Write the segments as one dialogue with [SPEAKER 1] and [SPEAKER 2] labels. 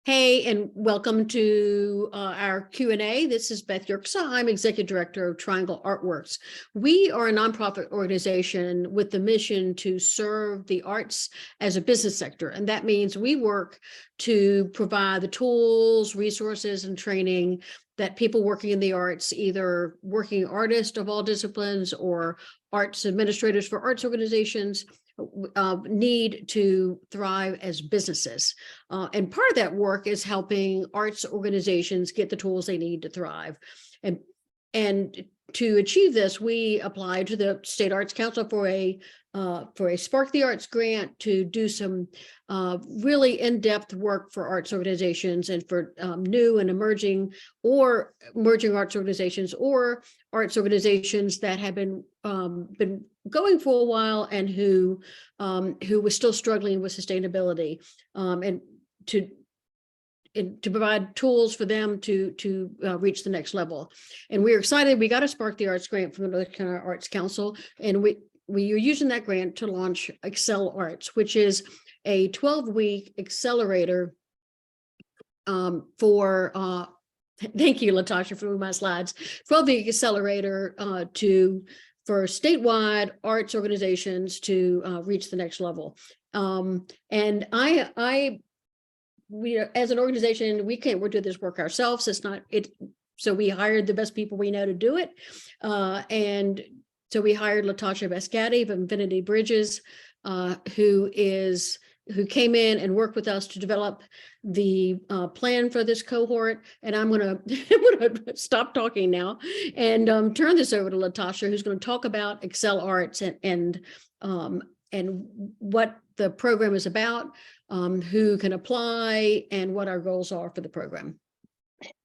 [SPEAKER 1] Hey, and welcome to our Q&A. This is Beth Yerksa. I'm Executive Director of Triangle Artworks. We are a nonprofit organization with the mission to serve the arts as a business sector. And that means we work to provide the tools, resources, and training that people working in the arts, either working artists of all disciplines or arts administrators for arts organizations, need to thrive as businesses. And part of that work is helping arts organizations get the tools they need to thrive. And to achieve this, we applied to the State Arts Council for a Spark the Arts grant to do some really in-depth work for arts organizations and for new and emerging arts organizations or arts organizations that have been going for a while and who was still struggling with sustainability, and to provide tools for them to reach the next level. And we're excited. We got a Spark the Arts grant from the North Carolina Arts Council, and we are using that grant to launch AccelARTS, which is a 12-week accelerator for thank you, Latasha, for my slides. 12-week accelerator for statewide arts organizations to reach the next level. And we as an organization, we can't do this work ourselves. So we hired the best people we know to do it. And so we hired Latasha Bascati of Infinity Bridges, who came in and worked with us to develop the plan for this cohort. And I'm gonna stop talking now and turn this over to Latasha, who's going to talk about AccelARTS and what the program is about, who can apply, and what our goals are for the program.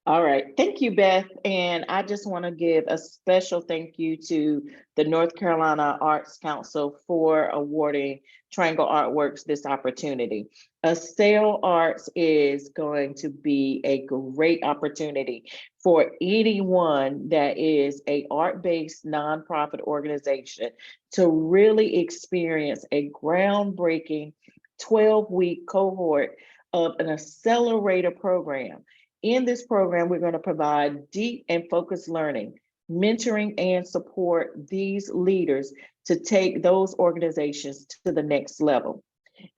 [SPEAKER 2] All right, thank you, Beth. And I just want to give a special thank you to the North Carolina Arts Council for awarding Triangle Artworks this opportunity. AccelARTS is going to be a great opportunity for anyone that is an art-based nonprofit organization to really experience a groundbreaking 12-week cohort of an accelerator program. In this program, we're going to provide deep and focused learning, mentoring, and support these leaders to take those organizations to the next level.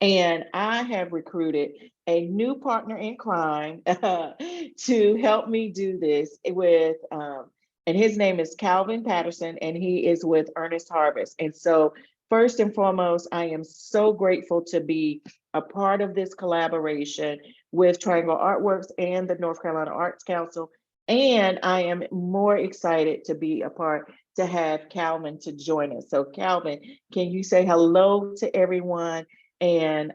[SPEAKER 2] And I have recruited a new partner in crime to help me do this with, and his name is Calvin Patterson, and he is with Earnest Harvest. And so first and foremost, I am so grateful to be a part of this collaboration with Triangle Artworks and the North Carolina Arts Council. And I am more excited to be a part to have Calvin to join us. So Calvin, can you say hello to everyone and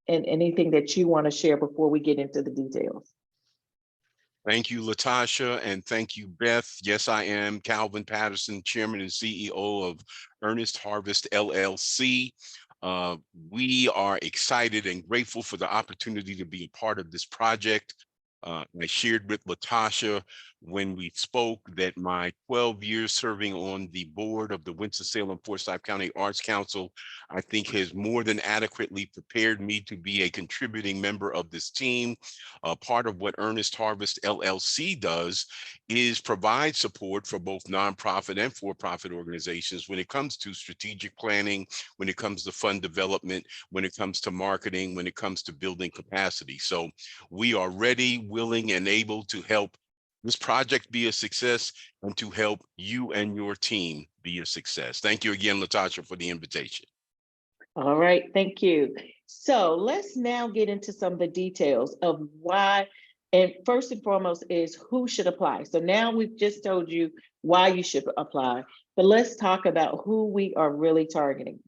[SPEAKER 2] anything that you want to share before we get into the details?
[SPEAKER 3] Thank you, Latasha, and thank you, Beth. Yes, I am Calvin Patterson, Chairman and CEO of Earnest Harvest, LLC. We are excited and grateful for the opportunity to be a part of this project. I shared with Latasha when we spoke that my 12 years serving on the board of the Winston-Salem-Forsyth County Arts Council, I think has more than adequately prepared me to be a contributing member of this team. Part of what Earnest Harvest LLC does is provide support for both nonprofit and for-profit organizations when it comes to strategic planning, when it comes to fund development, when it comes to marketing, when it comes to building capacity. So we are ready, willing, and able to help this project be a success and to help you and your team be a success. Thank you again, Latasha, for the invitation.
[SPEAKER 2] All right, thank you. So let's now get into some of the details of why, and first and foremost is who should apply. So now we've just told you why you should apply, but let's talk about who we are really targeting.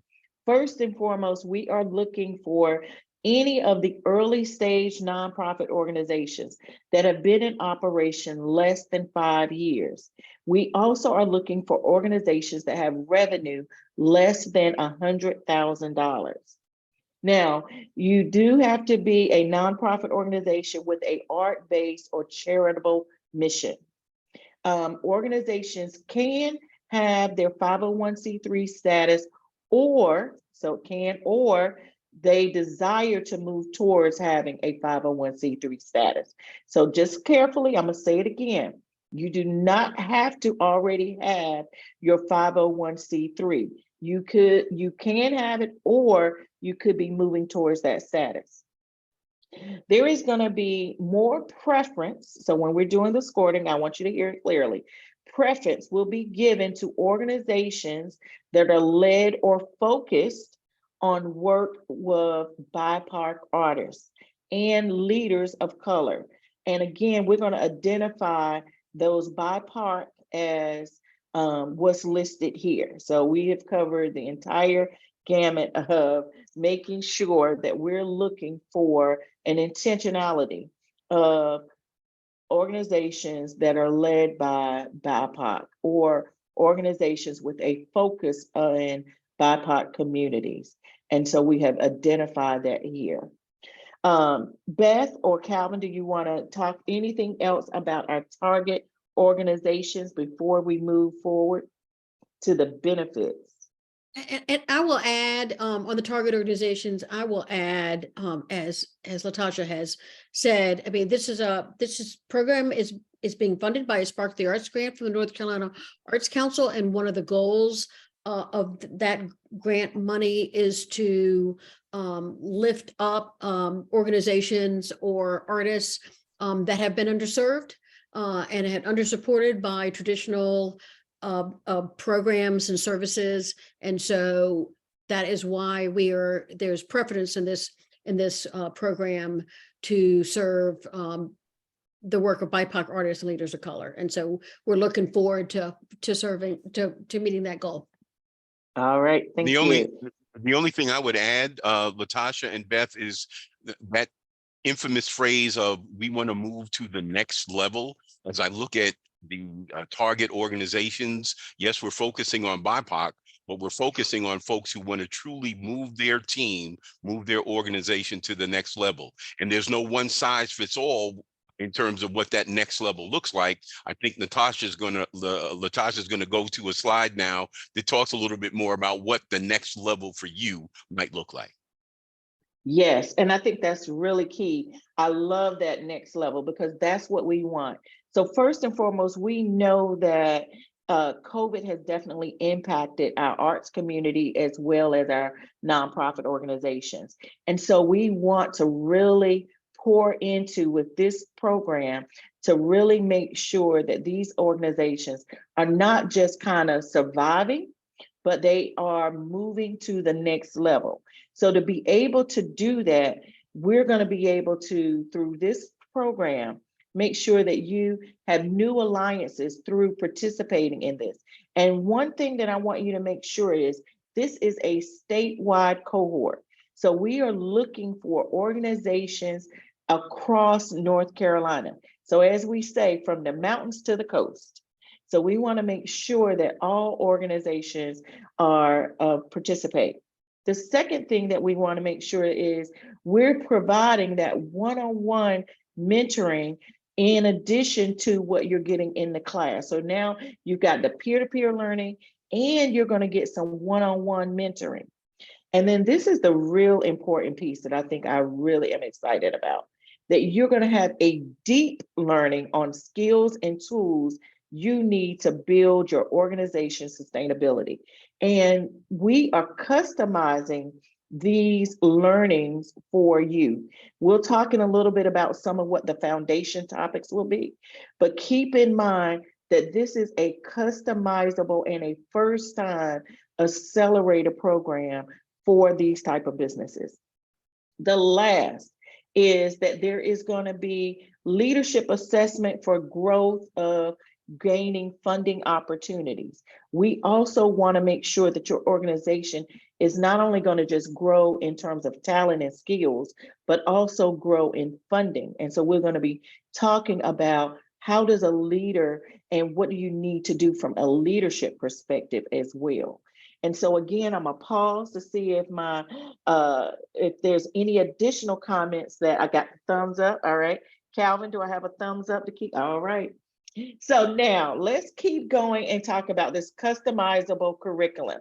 [SPEAKER 2] First and foremost, we are looking for any of the early stage nonprofit organizations that have been in operation less than 5 years. We also are looking for organizations that have revenue less than $100,000. Now, you do have to be a nonprofit organization with an art-based or charitable mission. Organizations can have their 501c3 status or they desire to move towards having a 501c3 status. So just carefully, I'm going to say it again. You do not have to already have your 501c3. You can have it, or you could be moving towards that status. There is going to be more preference. So when we're doing the scoring, I want you to hear it clearly. Preference will be given to organizations that are led or focused on work with BIPOC artists and leaders of color. And again, we're going to identify those BIPOC as what's listed here. So we have covered the entire gamut of making sure that we're looking for an intentionality of organizations that are led by BIPOC or organizations with a focus on BIPOC communities. And so we have identified that here. Beth or Calvin, do you want to talk anything else about our target organizations before we move forward to the benefits?
[SPEAKER 1] And I will add on the target organizations, I will add as Latasha has said, I mean, this program is being funded by a Spark the Arts grant from the North Carolina Arts Council, and one of the goals of that grant money is to lift up organizations or artists that have been underserved and had undersupported by traditional programs and services. And so that is why there's preference in this program to serve the work of BIPOC artists and leaders of color. And so we're looking forward to meeting that goal.
[SPEAKER 2] All right, thank you.
[SPEAKER 3] The only thing I would add, Latasha and Beth, is that infamous phrase of we want to move to the next level. As I look at the target organizations, yes, we're focusing on BIPOC, but we're focusing on folks who want to truly move their team, move their organization to the next level. And there's no one size fits all in terms of what that next level looks like. I think Latasha's going to go to a slide now that talks a little bit more about what the next level for you might look like.
[SPEAKER 2] Yes, and I think that's really key. I love that next level because that's what we want. So first and foremost, we know that COVID has definitely impacted our arts community as well as our nonprofit organizations. And so we want to really pour into with this program to really make sure that these organizations are not just kind of surviving, but they are moving to the next level. So to be able to do that, we're going to be able to, through this program, make sure that you have new alliances through participating in this. And one thing that I want you to make sure is this is a statewide cohort. So we are looking for organizations across North Carolina. So as we say, from the mountains to the coast. So we want to make sure that all organizations are participate. The second thing that we want to make sure is we're providing that one-on-one mentoring in addition to what you're getting in the class. So now you've got the peer-to-peer learning and you're going to get some one-on-one mentoring. And then this is the real important piece that I think I really am excited about, that you're going to have a deep learning on skills and tools you need to build your organization sustainability. And we are customizing these learnings for you. We'll talk in a little bit about some of what the foundation topics will be, but keep in mind that this is a customizable and a first time accelerator program for these type of businesses. The last is that there is going to be leadership assessment for growth of gaining funding opportunities. We also want to make sure that your organization is not only going to just grow in terms of talent and skills, but also grow in funding. And so we're going to be talking about how does a leader and what do you need to do from a leadership perspective as well. And so again, I'm gonna pause to see if if there's any additional comments that I got the thumbs up. All right, Calvin, do I have a thumbs up to keep? All right. So now let's keep going and talk about this customizable curriculum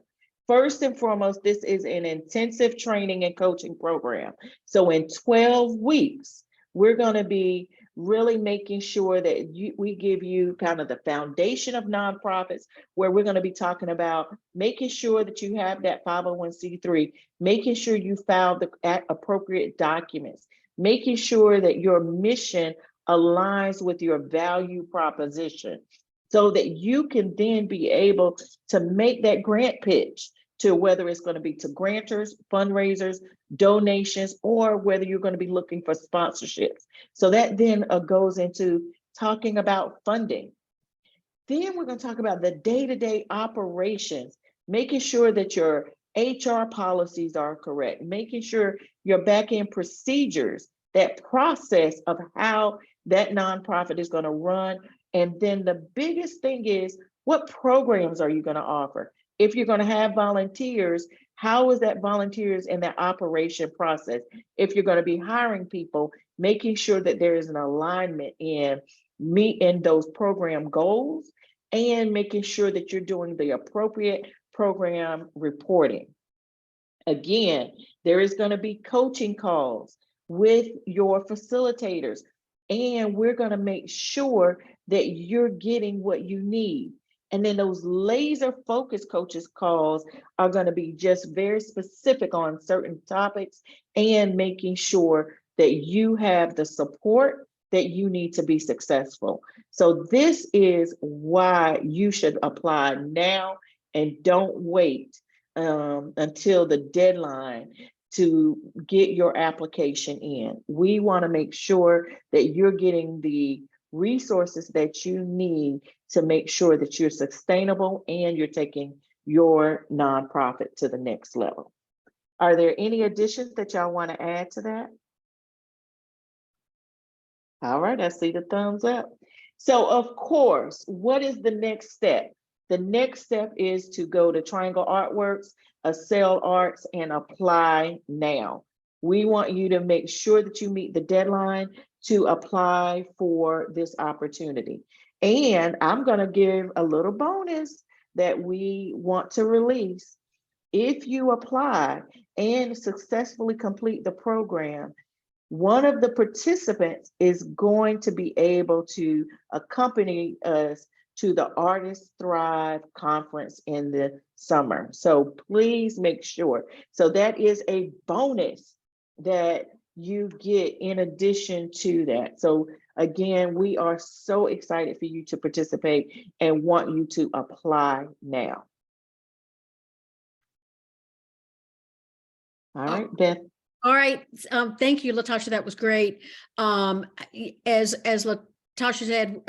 [SPEAKER 2] First and foremost, this is an intensive training and coaching program. So in 12 weeks, we're going to be really making sure that we give you kind of the foundation of nonprofits, where we're going to be talking about making sure that you have that 501c3, making sure you file the appropriate documents, making sure that your mission aligns with your value proposition, so that you can then be able to make that grant pitch to whether it's going to be to grantors, fundraisers, donations, or whether you're going to be looking for sponsorships. So that then goes into talking about funding. Then we're going to talk about the day-to-day operations, making sure that your HR policies are correct, making sure your back-end procedures, that process of how that nonprofit is going to run. And then the biggest thing is, what programs are you going to offer? If you're going to have volunteers, how is that volunteers in that operation process? If you're going to be hiring people, making sure that there is an alignment in meeting those program goals and making sure that you're doing the appropriate program reporting. Again, there is going to be coaching calls with your facilitators, and we're going to make sure that you're getting what you need. And then those laser focus coaches calls are going to be just very specific on certain topics and making sure that you have the support that you need to be successful. So this is why you should apply now and don't wait until the deadline to get your application in. We want to make sure that you're getting the resources that you need to make sure that you're sustainable and you're taking your nonprofit to the next level. Are there any additions that y'all want to add to that? All right, I see the thumbs up. So of course, what is the next step? The next step is to go to Triangle Artworks, AccelARTS, and apply now. We want you to make sure that you meet the deadline to apply for this opportunity. And I'm going to give a little bonus that we want to release. If you apply and successfully complete the program, one of the participants is going to be able to accompany us to the Artists Thrive conference in the summer. So please make sure. So that is a bonus that you get in addition to that. So again, we are so excited for you to participate and want you to apply now. All right, Beth.
[SPEAKER 1] All right. Thank you, Latasha. That was great. As Latasha said,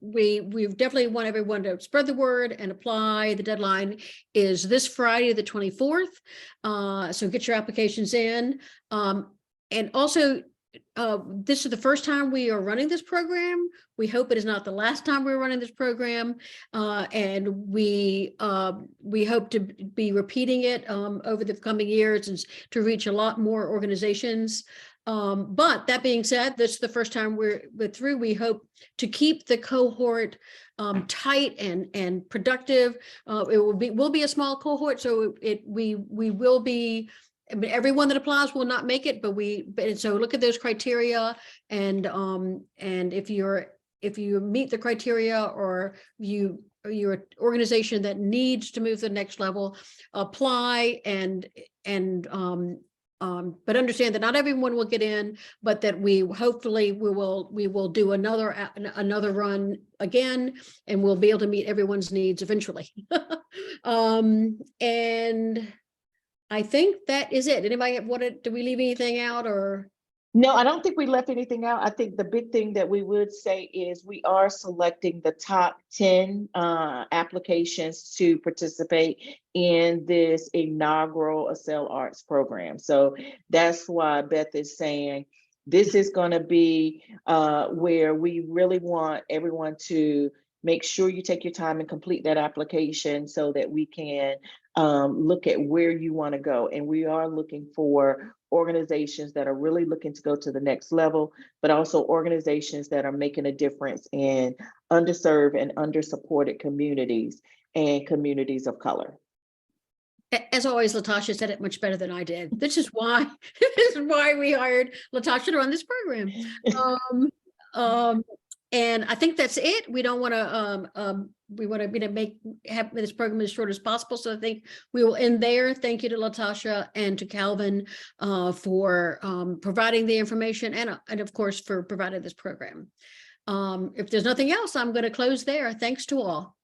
[SPEAKER 1] we definitely want everyone to spread the word and apply. The deadline is this Friday, the 24th. So get your applications in. And also, this is the first time we are running this program. We hope it is not the last time we're running this program, and we hope to be repeating it over the coming years and to reach a lot more organizations. But that being said, this is the first time we're through. We hope to keep the cohort tight and productive. It will be a small cohort, so we will be. I mean, everyone that applies will not make it, but so look at those criteria, and if you meet the criteria, or you're an organization that needs to move to the next level, apply but understand that not everyone will get in, but that we will do another run again, and we'll be able to meet everyone's needs eventually. And I think that is it. Anybody did we leave anything out, or?
[SPEAKER 2] No, I don't think we left anything out. I think the big thing that we would say is we are selecting the top 10 applications to participate in this inaugural AccelARTS program. So that's why Beth is saying this is going to be where we really want everyone to make sure you take your time and complete that application so that we can look at where you want to go. And we are looking for organizations that are really looking to go to the next level, but also organizations that are making a difference in underserved and undersupported communities and communities of color.
[SPEAKER 1] As always, Latasha said it much better than I did. This is why we hired Latasha to run this program. And I think that's it. We don't want to we want to have this program as short as possible. So I think we will end there. Thank you to Latasha and to Calvin for providing the information and of course for providing this program. If there's nothing else, I'm going to close there. Thanks to all.